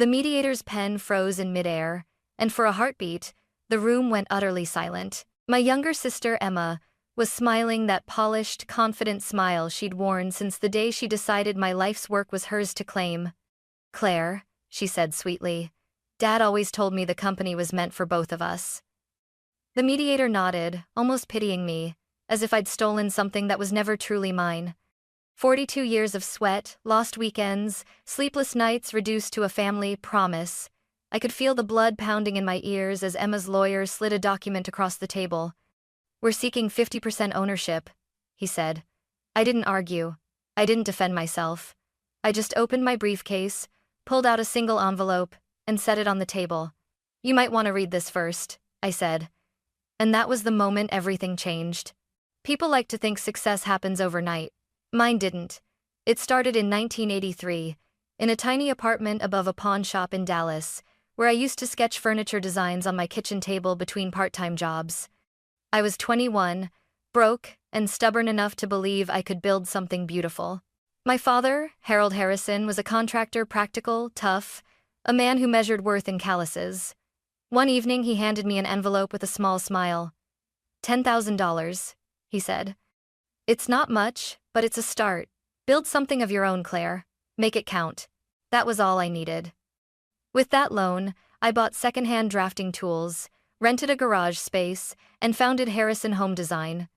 The mediator's pen froze in midair, and for a heartbeat, the room went utterly silent. My younger sister, Emma, was smiling that polished, confident smile she'd worn since the day she decided my life's work was hers to claim. "Claire," she said sweetly, "Dad always told me the company was meant for both of us." The mediator nodded, almost pitying me, as if I'd stolen something that was never truly mine. 42 years of sweat, lost weekends, sleepless nights reduced to a family promise. I could feel the blood pounding in my ears as Emma's lawyer slid a document across the table. "We're seeking 50% ownership," he said. I didn't argue. I didn't defend myself. I just opened my briefcase, pulled out a single envelope, and set it on the table. "You might want to read this first," I said. And that was the moment everything changed. People like to think success happens overnight. Mine didn't. It started in 1983, in a tiny apartment above a pawn shop in Dallas, where I used to sketch furniture designs on my kitchen table between part-time jobs. I was 21, broke, and stubborn enough to believe I could build something beautiful. My father, Harold Harrison, was a contractor, practical, tough, a man who measured worth in calluses. One evening he handed me an envelope with a small smile. $10,000, he said. "It's not much, but it's a start. Build something of your own, Claire. Make it count." That was all I needed. With that loan, I bought secondhand drafting tools, rented a garage space, and founded Harrison Home Design.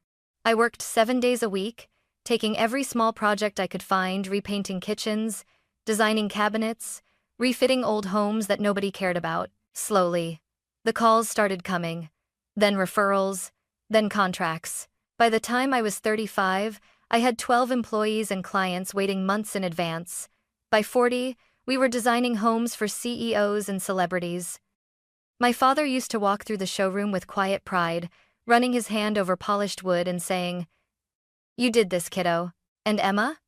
I worked 7 days a week, taking every small project I could find, repainting kitchens, designing cabinets, refitting old homes that nobody cared about. Slowly, the calls started coming, then referrals, then contracts. By the time I was 35, I had 12 employees and clients waiting months in advance. By 40, we were designing homes for CEOs and celebrities. My father used to walk through the showroom with quiet pride, running his hand over polished wood and saying, "You did this, kiddo." And Emma?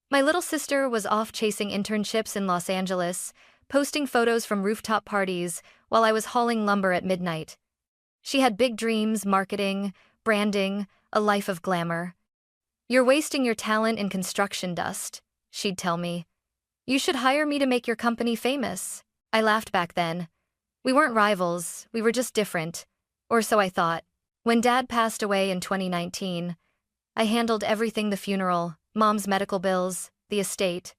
My little sister was off chasing internships in Los Angeles, posting photos from rooftop parties while I was hauling lumber at midnight. She had big dreams, marketing, branding, a life of glamour. "You're wasting your talent in construction dust," she'd tell me. "You should hire me to make your company famous." I laughed back then. We weren't rivals, we were just different. Or so I thought. When Dad passed away in 2019, I handled everything: the funeral, Mom's medical bills, the estate.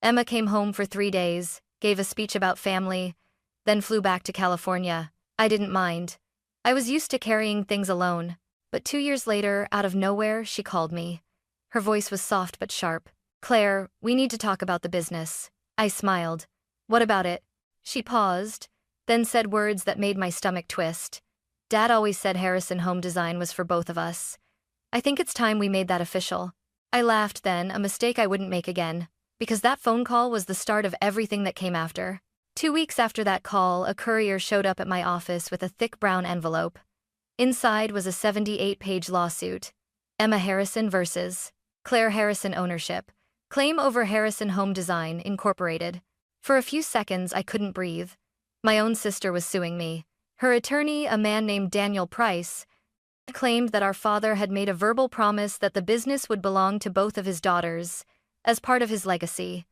Emma came home for 3 days, gave a speech about family, then flew back to California. I didn't mind. I was used to carrying things alone. But 2 years later, out of nowhere, she called me. Her voice was soft but sharp. "Claire, we need to talk about the business." I smiled. "What about it?" She paused, then said words that made my stomach twist. "Dad always said Harrison Home Design was for both of us. I think it's time we made that official." I laughed then, a mistake I wouldn't make again, because that phone call was the start of everything that came after. 2 weeks after that call, a courier showed up at my office with a thick brown envelope. Inside was a 78-page lawsuit. Emma Harrison versus Claire Harrison ownership. Claim over Harrison Home Design, Incorporated. For a few seconds, I couldn't breathe. My own sister was suing me. Her attorney, a man named Daniel Price, claimed that our father had made a verbal promise that the business would belong to both of his daughters, as part of his legacy.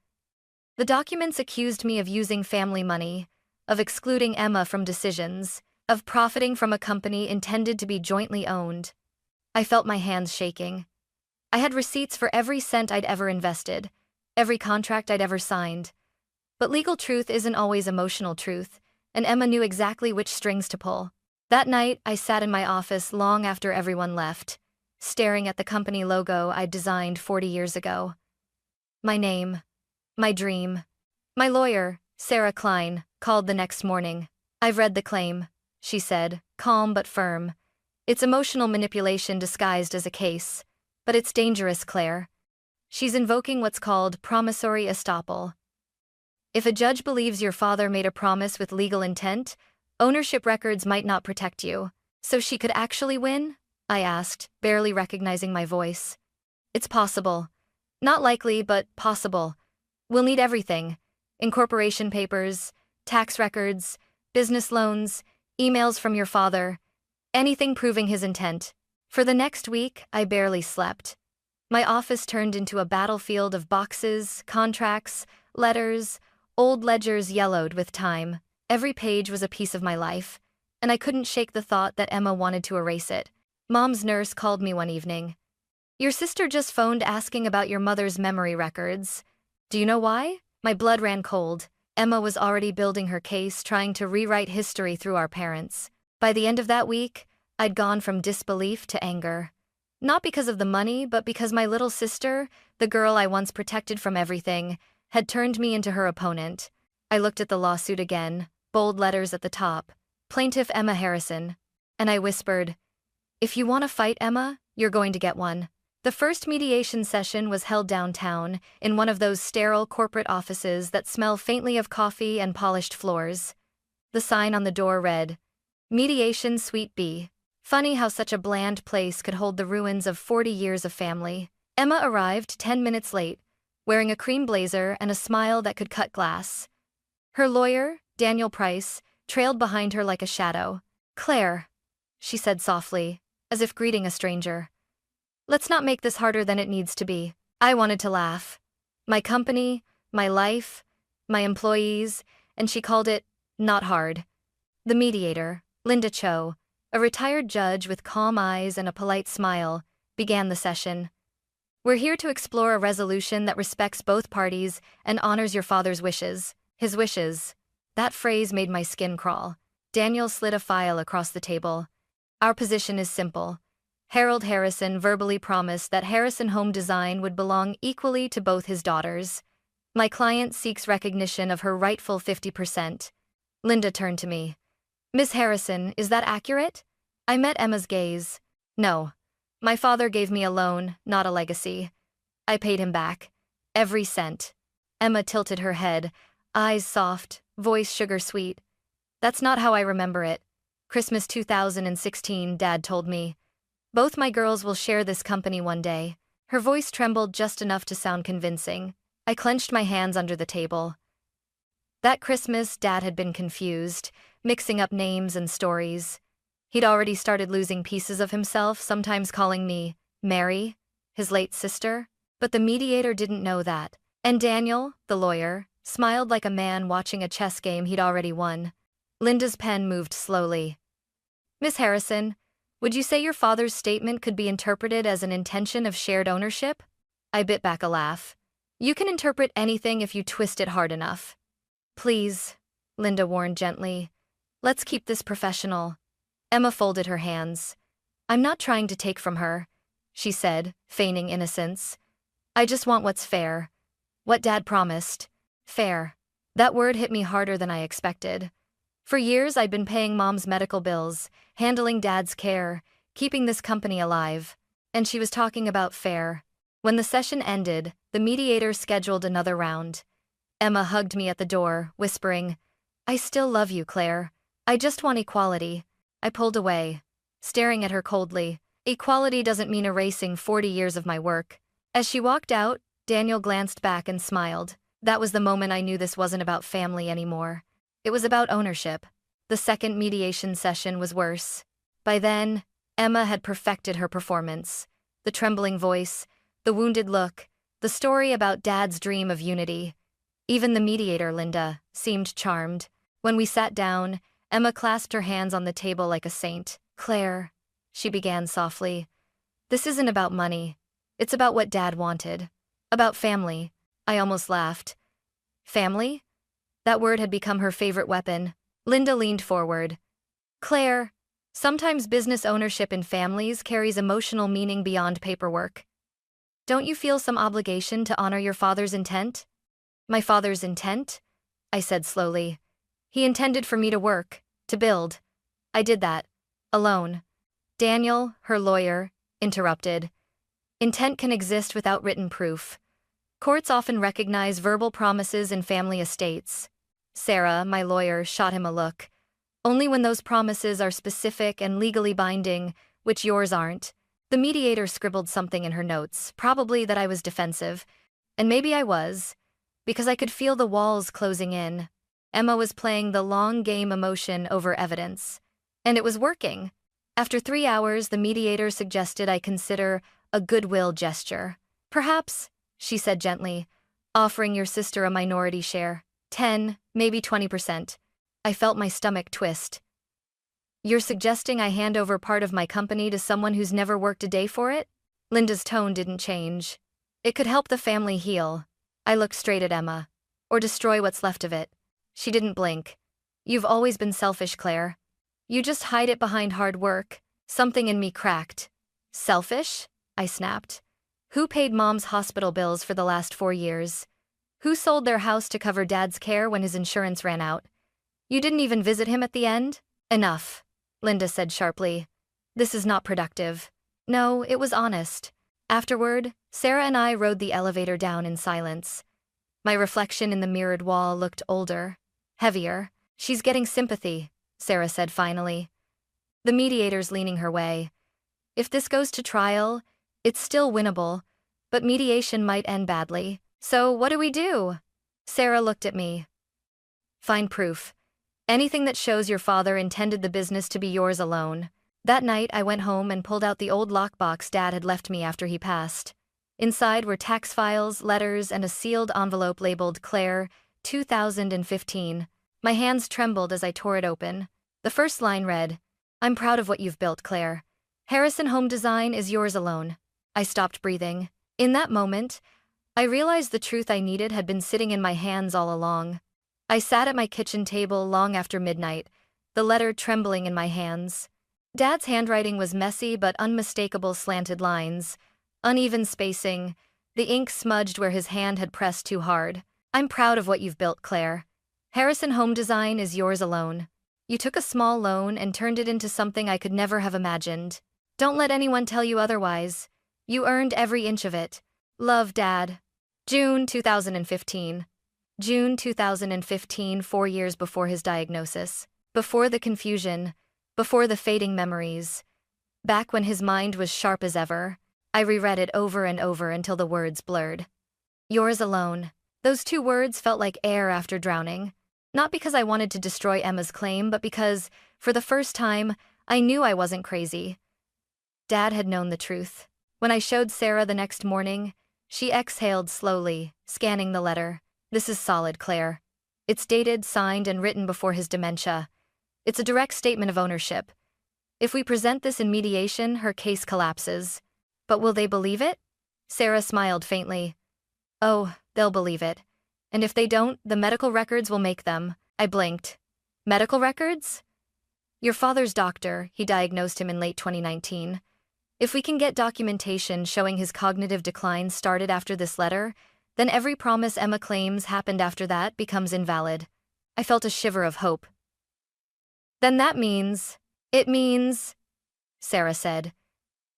The documents accused me of using family money, of excluding Emma from decisions, of profiting from a company intended to be jointly owned. I felt my hands shaking. I had receipts for every cent I'd ever invested, every contract I'd ever signed. But legal truth isn't always emotional truth, and Emma knew exactly which strings to pull. That night, I sat in my office long after everyone left, staring at the company logo I'd designed 40 years ago. My name, my dream. My lawyer, Sarah Klein, called the next morning. "I've read the claim," she said, calm but firm. "It's emotional manipulation disguised as a case. But it's dangerous, Claire. She's invoking what's called promissory estoppel. If a judge believes your father made a promise with legal intent, ownership records might not protect you. So she could actually win?" I asked, barely recognizing my voice. "It's possible. Not likely, but possible. We'll need everything: incorporation papers, tax records, business loans, emails from your father, anything proving his intent." For the next week, I barely slept. My office turned into a battlefield of boxes, contracts, letters, Old ledgers yellowed with time. Every page was a piece of my life, and I couldn't shake the thought that Emma wanted to erase it. Mom's nurse called me one evening. "Your sister just phoned asking about your mother's memory records. Do you know why?" My blood ran cold. Emma was already building her case, trying to rewrite history through our parents. By the end of that week, I'd gone from disbelief to anger. Not because of the money, but because my little sister, the girl I once protected from everything, had turned me into her opponent. I looked at the lawsuit again, bold letters at the top, Plaintiff Emma Harrison, and I whispered, "If you want to fight, Emma, you're going to get one." The first mediation session was held downtown, in one of those sterile corporate offices that smell faintly of coffee and polished floors. The sign on the door read, "Mediation Suite B." Funny how such a bland place could hold the ruins of 40 years of family. Emma arrived 10 minutes late, wearing a cream blazer and a smile that could cut glass. Her lawyer, Daniel Price, trailed behind her like a shadow. "Claire," she said softly, as if greeting a stranger. "Let's not make this harder than it needs to be." I wanted to laugh. My company, my life, my employees, and she called it not hard. The mediator, Linda Cho, a retired judge with calm eyes and a polite smile, began the session. "We're here to explore a resolution that respects both parties and honors your father's wishes." His wishes. That phrase made my skin crawl. Daniel slid a file across the table. "Our position is simple. Harold Harrison verbally promised that Harrison Home Design would belong equally to both his daughters. My client seeks recognition of her rightful 50%. Linda turned to me. "Miss Harrison, is that accurate?" I met Emma's gaze. "No. My father gave me a loan, not a legacy. I paid him back. Every cent." Emma tilted her head, eyes soft, voice sugar-sweet. "That's not how I remember it. Christmas 2016, Dad told me. Both my girls will share this company one day." Her voice trembled just enough to sound convincing. I clenched my hands under the table. That Christmas, Dad had been confused, mixing up names and stories. He'd already started losing pieces of himself, sometimes calling me Mary, his late sister. But the mediator didn't know that. And Daniel, the lawyer, smiled like a man watching a chess game he'd already won. Linda's pen moved slowly. "Miss Harrison, would you say your father's statement could be interpreted as an intention of shared ownership?" I bit back a laugh. "You can interpret anything if you twist it hard enough." "Please," Linda warned gently. "Let's keep this professional." Emma folded her hands. "I'm not trying to take from her," she said, feigning innocence. "I just want what's fair. What Dad promised. Fair." That word hit me harder than I expected. For years I'd been paying Mom's medical bills, handling Dad's care, keeping this company alive. And she was talking about fair. When the session ended, the mediator scheduled another round. Emma hugged me at the door, whispering, "I still love you, Claire. I just want equality." I pulled away, staring at her coldly. Equality doesn't mean erasing 40 years of my work. As she walked out, Daniel glanced back and smiled. That was the moment I knew this wasn't about family anymore. It was about ownership. The second mediation session was worse. By then, Emma had perfected her performance. The trembling voice, the wounded look, the story about Dad's dream of unity. Even the mediator, Linda, seemed charmed. When we sat down, Emma clasped her hands on the table like a saint. "Claire," she began softly, "this isn't about money. It's about what Dad wanted. About family." I almost laughed. Family? That word had become her favorite weapon. Linda leaned forward. "Claire, sometimes business ownership in families carries emotional meaning beyond paperwork. Don't you feel some obligation to honor your father's intent?" "My father's intent?" I said slowly. "He intended for me to work, to build. I did that. Alone." Daniel, her lawyer, interrupted. "Intent can exist without written proof. Courts often recognize verbal promises in family estates." Sarah, my lawyer, shot him a look. "Only when those promises are specific and legally binding, which yours aren't." The mediator scribbled something in her notes, probably that I was defensive. And maybe I was, because I could feel the walls closing in. Emma was playing the long game, emotion over evidence. And it was working. After 3 hours, the mediator suggested I consider a goodwill gesture. "Perhaps," she said gently, "offering your sister a minority share." 10, maybe 20%. I felt my stomach twist. You're suggesting I hand over part of my company to someone who's never worked a day for it? Linda's tone didn't change. It could help the family heal. I looked straight at Emma. Or destroy what's left of it. She didn't blink. You've always been selfish, Claire. You just hide it behind hard work. Something in me cracked. Selfish? I snapped. Who paid Mom's hospital bills for the last 4 years? Who sold their house to cover Dad's care when his insurance ran out? You didn't even visit him at the end? Enough, Linda said sharply. This is not productive. No, it was honest. Afterward, Sarah and I rode the elevator down in silence. My reflection in the mirrored wall looked older, heavier. She's getting sympathy, Sarah said finally. The mediator's leaning her way. If this goes to trial, it's still winnable, but mediation might end badly. So what do we do? Sarah looked at me. Find proof. Anything that shows your father intended the business to be yours alone. That night I went home and pulled out the old lockbox Dad had left me after he passed. Inside were tax files, letters, and a sealed envelope labeled Claire, 2015. My hands trembled as I tore it open. The first line read, I'm proud of what you've built, Claire. Harrison Home Design is yours alone. I stopped breathing. In that moment, I realized the truth I needed had been sitting in my hands all along. I sat at my kitchen table long after midnight, the letter trembling in my hands. Dad's handwriting was messy but unmistakable slanted lines, uneven spacing, the ink smudged where his hand had pressed too hard. I'm proud of what you've built, Claire. Harrison Home Design is yours alone. You took a small loan and turned it into something I could never have imagined. Don't let anyone tell you otherwise. You earned every inch of it. Love, Dad. June 2015. June 2015, 4 years before his diagnosis. Before the confusion. Before the fading memories. Back when his mind was sharp as ever. I reread it over and over until the words blurred. Yours alone. Those 2 words felt like air after drowning. Not because I wanted to destroy Emma's claim, but because, for the first time, I knew I wasn't crazy. Dad had known the truth. When I showed Sarah the next morning, she exhaled slowly, scanning the letter. This is solid, Claire. It's dated, signed, and written before his dementia. It's a direct statement of ownership. If we present this in mediation, her case collapses. But will they believe it? Sarah smiled faintly. Oh, they'll believe it. And if they don't, the medical records will make them. I blinked. Medical records? Your father's doctor, he diagnosed him in late 2019. If we can get documentation showing his cognitive decline started after this letter, then every promise Emma claims happened after that becomes invalid. I felt a shiver of hope. Then that means, it means, Sarah said.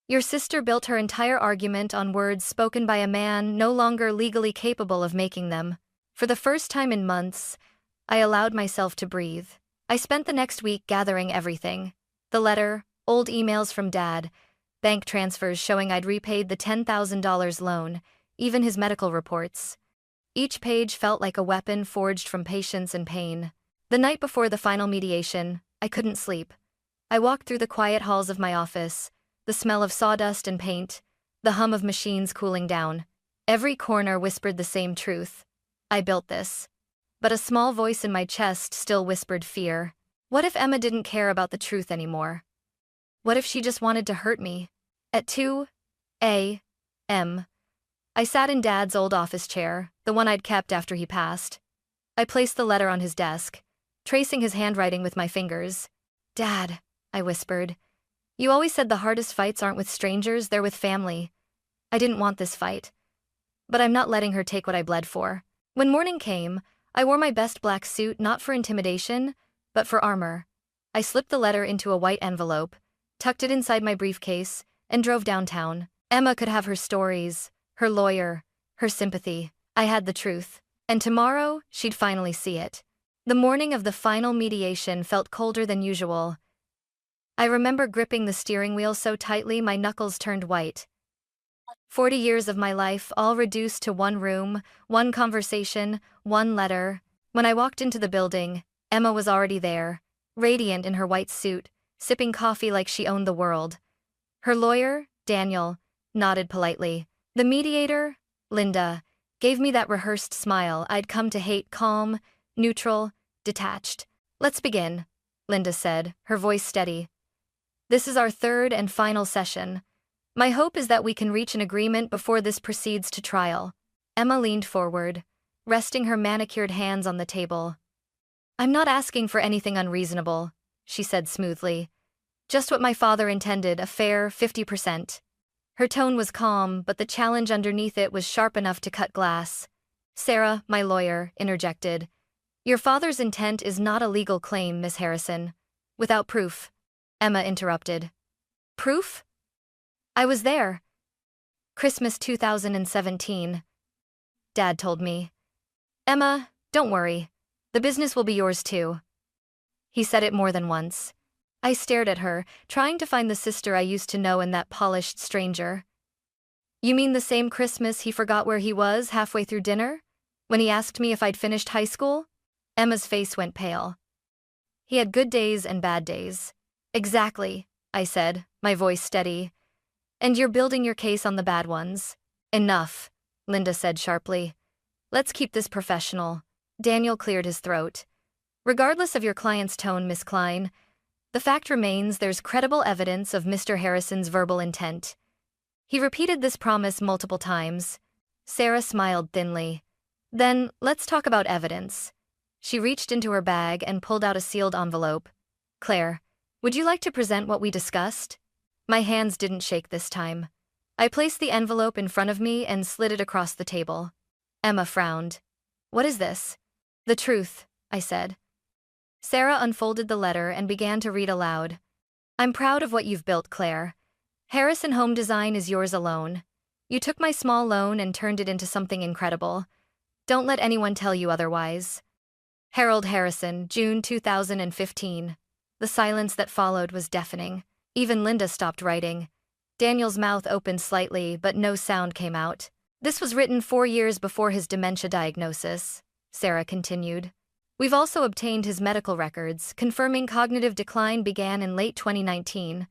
Your sister built her entire argument on words spoken by a man no longer legally capable of making them. For the first time in months, I allowed myself to breathe. I spent the next week gathering everything. The letter, old emails from Dad, bank transfers showing I'd repaid the $10,000 loan, even his medical reports. Each page felt like a weapon forged from patience and pain. The night before the final mediation, I couldn't sleep. I walked through the quiet halls of my office, the smell of sawdust and paint, the hum of machines cooling down. Every corner whispered the same truth. I built this. But a small voice in my chest still whispered fear. What if Emma didn't care about the truth anymore? What if she just wanted to hurt me? At 2 a.m., I sat in Dad's old office chair, the one I'd kept after he passed. I placed the letter on his desk, tracing his handwriting with my fingers. Dad, I whispered. You always said the hardest fights aren't with strangers, they're with family. I didn't want this fight. But I'm not letting her take what I bled for. When morning came, I wore my best black suit not for intimidation, but for armor. I slipped the letter into a white envelope, tucked it inside my briefcase, and drove downtown. Emma could have her stories, her lawyer, her sympathy. I had the truth. And tomorrow, she'd finally see it. The morning of the final mediation felt colder than usual. I remember gripping the steering wheel so tightly my knuckles turned white. 40 years of my life all reduced to one room, one conversation, one letter. When I walked into the building, Emma was already there, radiant in her white suit, sipping coffee like she owned the world. Her lawyer, Daniel, nodded politely. The mediator, Linda, gave me that rehearsed smile I'd come to hate, calm, neutral, detached. "Let's begin," Linda said, her voice steady. "This is our third and final session. My hope is that we can reach an agreement before this proceeds to trial." Emma leaned forward, resting her manicured hands on the table. "I'm not asking for anything unreasonable," she said smoothly. "Just what my father intended, a fair 50%. Her tone was calm, but the challenge underneath it was sharp enough to cut glass. Sarah, my lawyer, interjected. "Your father's intent is not a legal claim, Miss Harrison. Without proof." Emma interrupted. "Proof? I was there. Christmas 2017. Dad told me. Emma, don't worry. The business will be yours too." He said it more than once. I stared at her, trying to find the sister I used to know in that polished stranger. "You mean the same Christmas he forgot where he was halfway through dinner? When he asked me if I'd finished high school?" Emma's face went pale. "He had good days and bad days." "Exactly," I said, my voice steady. "And you're building your case on the bad ones." "Enough," Linda said sharply. "Let's keep this professional." Daniel cleared his throat. "Regardless of your client's tone, Miss Klein, the fact remains there's credible evidence of Mr. Harrison's verbal intent. He repeated this promise multiple times." Sarah smiled thinly. "Then, let's talk about evidence." She reached into her bag and pulled out a sealed envelope. "Claire, would you like to present what we discussed?" My hands didn't shake this time. I placed the envelope in front of me and slid it across the table. Emma frowned. "What is this?" "The truth," I said. Sarah unfolded the letter and began to read aloud. "I'm proud of what you've built, Claire. Harrison Home Design is yours alone. You took my small loan and turned it into something incredible. Don't let anyone tell you otherwise." Harold Harrison, June 2015. The silence that followed was deafening. Even Linda stopped writing. Daniel's mouth opened slightly, but no sound came out. "This was written 4 years before his dementia diagnosis," Sarah continued. "We've also obtained his medical records, confirming cognitive decline began in late 2019.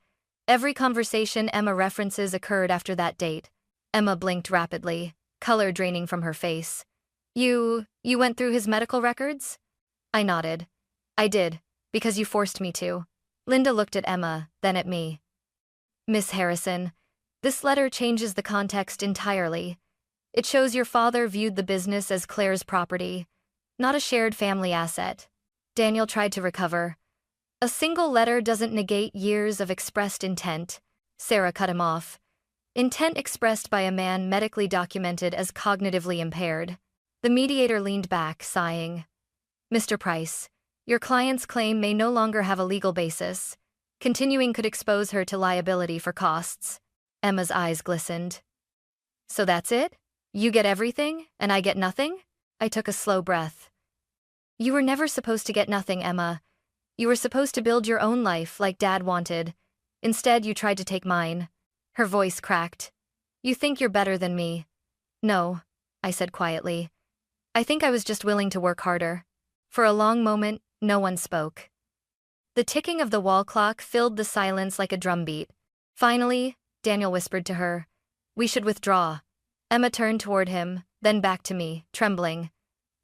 Every conversation Emma references occurred after that date." Emma blinked rapidly, color draining from her face. You went through his medical records?" I nodded. "I did, because you forced me to." Linda looked at Emma, then at me. "Miss Harrison, this letter changes the context entirely. It shows your father viewed the business as Claire's property, not a shared family asset." Daniel tried to recover. "A single letter doesn't negate years of expressed intent." Sarah cut him off. "Intent expressed by a man medically documented as cognitively impaired." The mediator leaned back, sighing. "Mr. Price, your client's claim may no longer have a legal basis. Continuing could expose her to liability for costs." Emma's eyes glistened. "So that's it? You get everything, and I get nothing?" I took a slow breath. "You were never supposed to get nothing, Emma. You were supposed to build your own life like Dad wanted. Instead, you tried to take mine." Her voice cracked. "You think you're better than me." "No," I said quietly. "I think I was just willing to work harder." For a long moment, no one spoke. The ticking of the wall clock filled the silence like a drumbeat. Finally, Daniel whispered to her, "We should withdraw." Emma turned toward him, then back to me, trembling.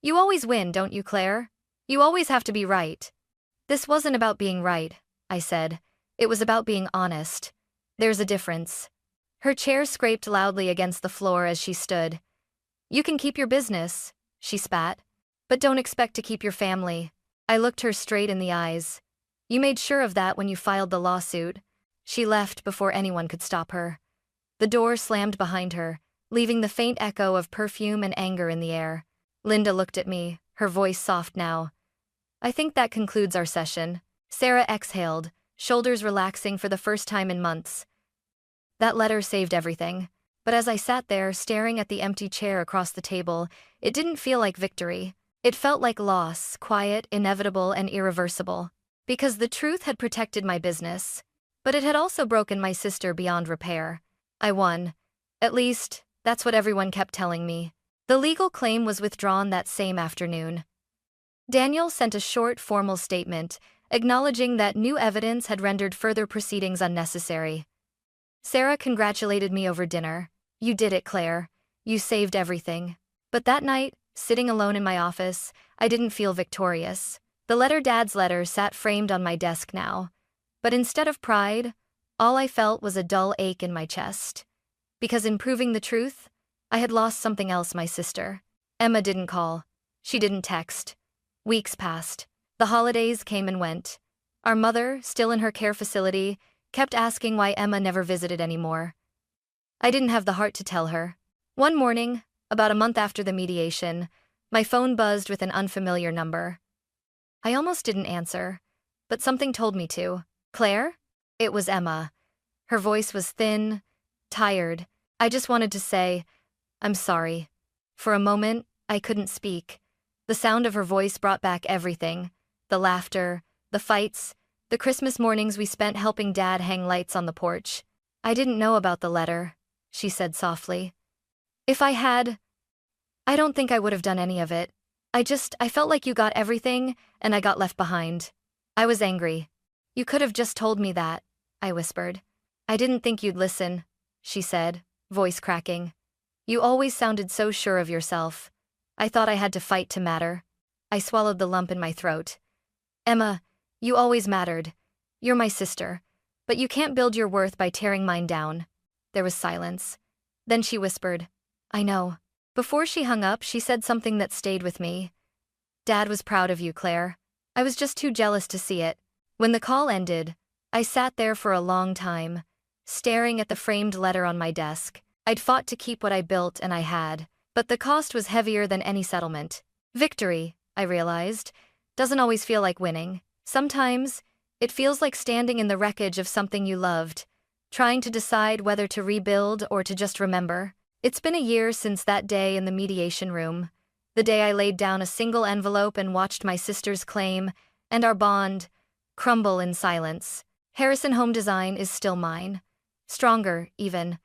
"You always win, don't you, Claire? You always have to be right." "This wasn't about being right," I said. "It was about being honest. There's a difference." Her chair scraped loudly against the floor as she stood. "You can keep your business," she spat, "but don't expect to keep your family." I looked her straight in the eyes. "You made sure of that when you filed the lawsuit." She left before anyone could stop her. The door slammed behind her, leaving the faint echo of perfume and anger in the air. Linda looked at me, her voice soft now. "I think that concludes our session." Sarah exhaled, shoulders relaxing for the first time in months. That letter saved everything. But as I sat there, staring at the empty chair across the table, it didn't feel like victory. It felt like loss, quiet, inevitable, and irreversible. Because the truth had protected my business. But it had also broken my sister beyond repair. I won. At least, that's what everyone kept telling me. The legal claim was withdrawn that same afternoon. Daniel sent a short, formal statement, acknowledging that new evidence had rendered further proceedings unnecessary. Sarah congratulated me over dinner. "You did it, Claire. You saved everything." But that night, sitting alone in my office, I didn't feel victorious. The letter, Dad's letter, sat framed on my desk now. But instead of pride, all I felt was a dull ache in my chest. Because in proving the truth, I had lost something else: my sister. Emma didn't call. She didn't text. Weeks passed. The holidays came and went. Our mother, still in her care facility, kept asking why Emma never visited anymore. I didn't have the heart to tell her. One morning, about a month after the mediation, my phone buzzed with an unfamiliar number. I almost didn't answer, but something told me to. Claire? It was Emma. Her voice was thin, tired. I just wanted to say, "I'm sorry." For a moment, I couldn't speak. The sound of her voice brought back everything: the laughter, the fights, the Christmas mornings we spent helping Dad hang lights on the porch. "I didn't know about the letter," she said softly. "If I had, I don't think I would have done any of it. I felt like you got everything, and I got left behind." I was angry. "You could have just told me that," I whispered. "I didn't think you'd listen," she said, voice cracking. "You always sounded so sure of yourself. I thought I had to fight to matter." I swallowed the lump in my throat. "Emma, you always mattered. You're my sister. But you can't build your worth by tearing mine down." There was silence. Then she whispered, "I know." Before she hung up, she said something that stayed with me. "Dad was proud of you, Claire. I was just too jealous to see it." When the call ended, I sat there for a long time, staring at the framed letter on my desk. I'd fought to keep what I built, and I had, but the cost was heavier than any settlement. Victory, I realized, doesn't always feel like winning. Sometimes, it feels like standing in the wreckage of something you loved, trying to decide whether to rebuild or to just remember. It's been a year since that day in the mediation room, the day I laid down a single envelope and watched my sister's claim, and our bond, crumble in silence. Harrison Home Design is still mine. Stronger, even.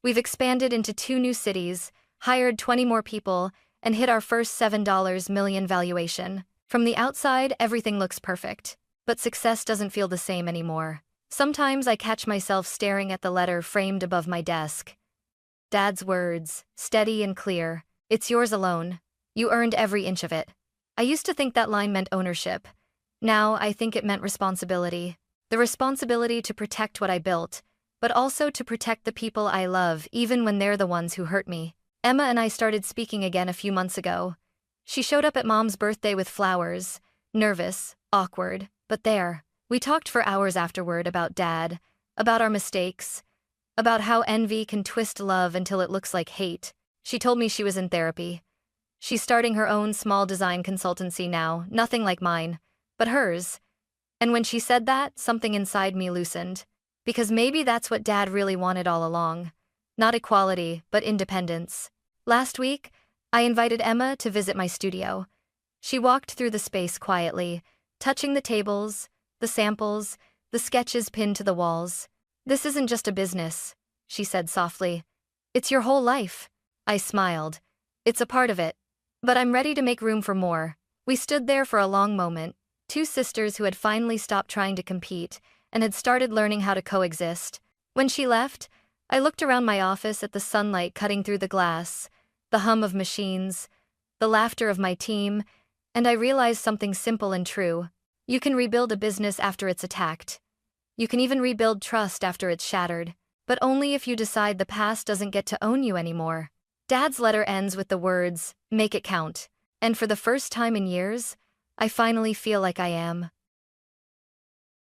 We've expanded into 2 new cities, hired 20 more people, and hit our first $7 million valuation. From the outside, everything looks perfect. But success doesn't feel the same anymore. Sometimes I catch myself staring at the letter framed above my desk. Dad's words, steady and clear: "It's yours alone. You earned every inch of it." I used to think that line meant ownership. Now I think it meant responsibility. The responsibility to protect what I built, but also to protect the people I love, even when they're the ones who hurt me. Emma and I started speaking again a few months ago. She showed up at Mom's birthday with flowers, nervous, awkward, but there. We talked for hours afterward about Dad, about our mistakes, about how envy can twist love until it looks like hate. She told me she was in therapy. She's starting her own small design consultancy now, nothing like mine, but hers. And when she said that, something inside me loosened. Because maybe that's what Dad really wanted all along. Not equality, but independence. Last week, I invited Emma to visit my studio. She walked through the space quietly, touching the tables, the samples, the sketches pinned to the walls. "This isn't just a business," she said softly. "It's your whole life." I smiled. "It's a part of it. But I'm ready to make room for more." We stood there for a long moment, 2 sisters who had finally stopped trying to compete and had started learning how to coexist. When she left, I looked around my office at the sunlight cutting through the glass, the hum of machines, the laughter of my team, and I realized something simple and true. You can rebuild a business after it's attacked. You can even rebuild trust after it's shattered, but only if you decide the past doesn't get to own you anymore. Dad's letter ends with the words, "Make it count." And for the first time in years, I finally feel like I am.